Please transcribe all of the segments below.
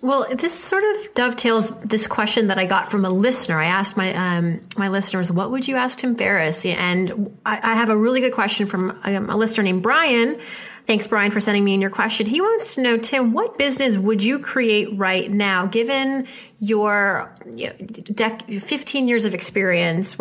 Well, this sort of dovetails this question that I got from a listener. I asked my listeners, what would you ask Tim Ferriss? And I have a really good question from a listener named Brian. Thanks, Brian, for sending me in your question. He wants to know, Tim, what business would you create right now, given your 15 years of experience?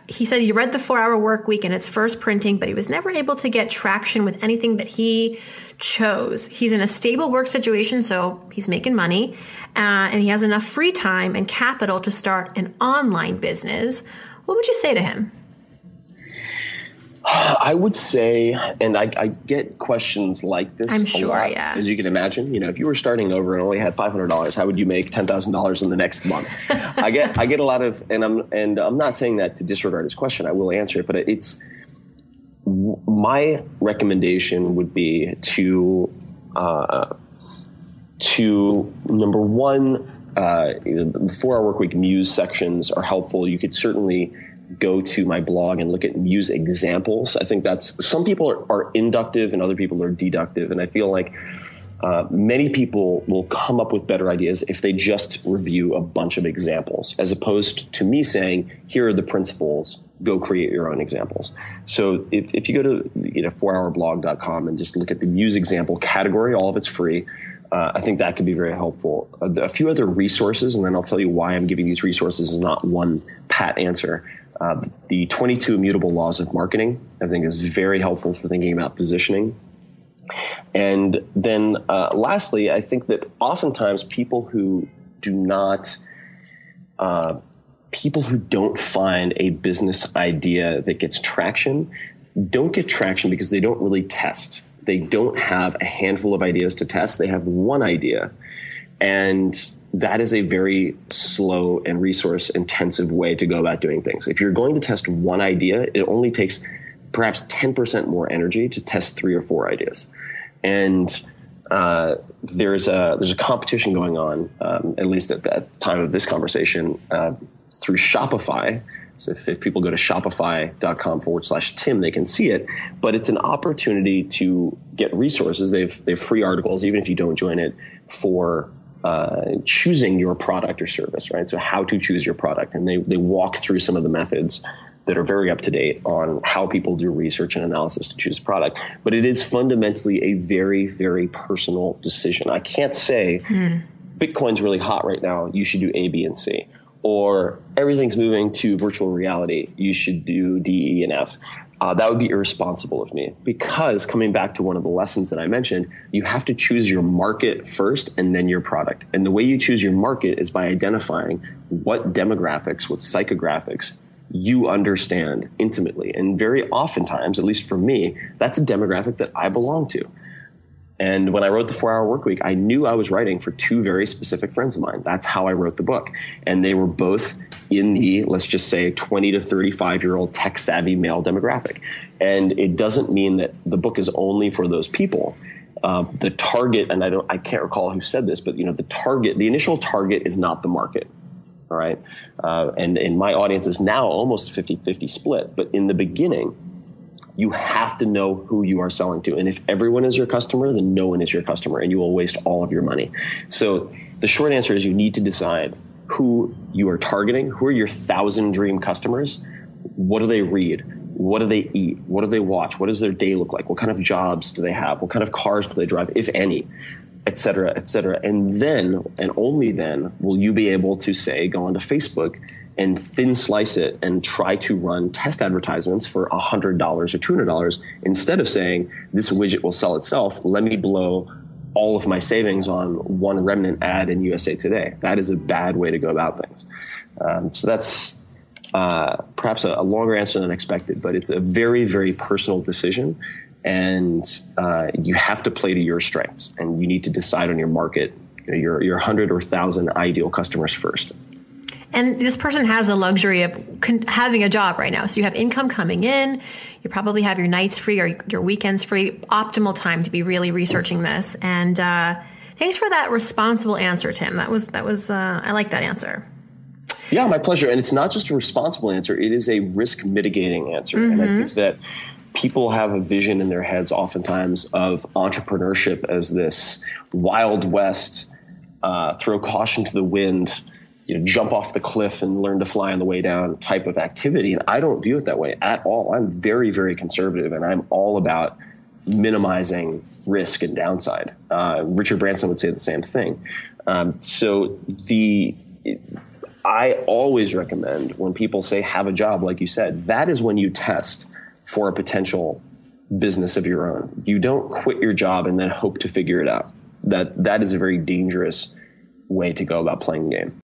He said you read The 4-Hour Workweek in its first printing, but he was never able to get traction with anything that he chose. He's in a stable work situation, so he's making money, and he has enough free time and capital to start an online business. What would you say to him? I would say, and I get questions like this I'm sure, a lot, yeah. as you can imagine. If you were starting over and only had $500, how would you make $10,000 in the next month? I get a lot of, and I'm not saying that to disregard his question. I will answer it, but it's my recommendation would be to number one, the 4-Hour Workweek Muse sections are helpful. You could certainly go to my blog and look at Muse examples. I think some people are inductive and other people are deductive. And I feel like many people will come up with better ideas if they just review a bunch of examples, as opposed to me saying, here are the principles, go create your own examples. So if you go to 4hourblog.com and just look at the Muse example category, all of it's free. I think that could be very helpful. A few other resources, and then I'll tell you why I'm giving these resources is not one pat answer. The 22 Immutable Laws of Marketing, I think, is very helpful for thinking about positioning. And then lastly, I think that oftentimes people who don't find a business idea that gets traction don't get traction because they don't really test. They don't have a handful of ideas to test. They have one idea. And that is a very slow and resource intensive way to go about doing things. If you're going to test one idea, it only takes perhaps 10% more energy to test 3 or 4 ideas. And there's a competition going on, at least at the time of this conversation, through Shopify. So if people go to shopify.com/Tim, they can see it. But it's an opportunity to get resources. They've free articles, even if you don't join it, for choosing your product or service, right? So how to choose your product. And they walk through some of the methods that are very up to date on how people do research and analysis to choose a product. But it is fundamentally a very, very personal decision. I can't say Bitcoin's really hot right now, you should do A, B, and C. Or everything's moving to virtual reality, you should do D, E, and F. That would be irresponsible of me, because coming back to one of the lessons that I mentioned, you have to choose your market first and then your product. And the way you choose your market is by identifying what demographics, what psychographics you understand intimately. And very oftentimes, at least for me, that's a demographic that I belong to. And when I wrote the 4-Hour Workweek, I knew I was writing for 2 very specific friends of mine. That's how I wrote the book. And they were both in the, let's just say, 20 to 35-year-old tech-savvy male demographic. And it doesn't mean that the book is only for those people. The target, and I can't recall who said this, but the initial target is not the market. All right. And my audience is now almost 50-50 split. But in the beginning, you have to know who you are selling to. And if everyone is your customer, then no one is your customer, and you will waste all of your money. So the short answer is you need to decide who you are targeting. Who are your 1,000 dream customers? What do they read? What do they eat? What do they watch? What does their day look like? What kind of jobs do they have? What kind of cars do they drive, if any? Et cetera, et cetera. And then, and only then, will you be able to say, go onto Facebook and thin slice it and try to run test advertisements for $100 or $200 instead of saying, this widget will sell itself. Let me blow all of my savings on one remnant ad in USA Today. That is a bad way to go about things. So that's perhaps a longer answer than expected, but it's a very, very personal decision. And you have to play to your strengths, and you need to decide on your market, your 100 or 1,000 ideal customers first. And this person has the luxury of having a job right now. So you have income coming in. You probably have your nights free or your weekends free. Optimal time to be really researching this. And thanks for that responsible answer, Tim. That was I like that answer. Yeah, my pleasure. And it's not just a responsible answer. It is a risk mitigating answer. Mm-hmm. And I think that people have a vision in their heads oftentimes of entrepreneurship as this Wild West throw caution to the wind, jump off the cliff and learn to fly on the way down type of activity. And I don't view it that way at all. I'm very, very conservative, and I'm all about minimizing risk and downside. Richard Branson would say the same thing. I always recommend when people say have a job, like you said, that is when you test for a potential business of your own. You don't quit your job and then hope to figure it out. That is a very dangerous way to go about playing the game.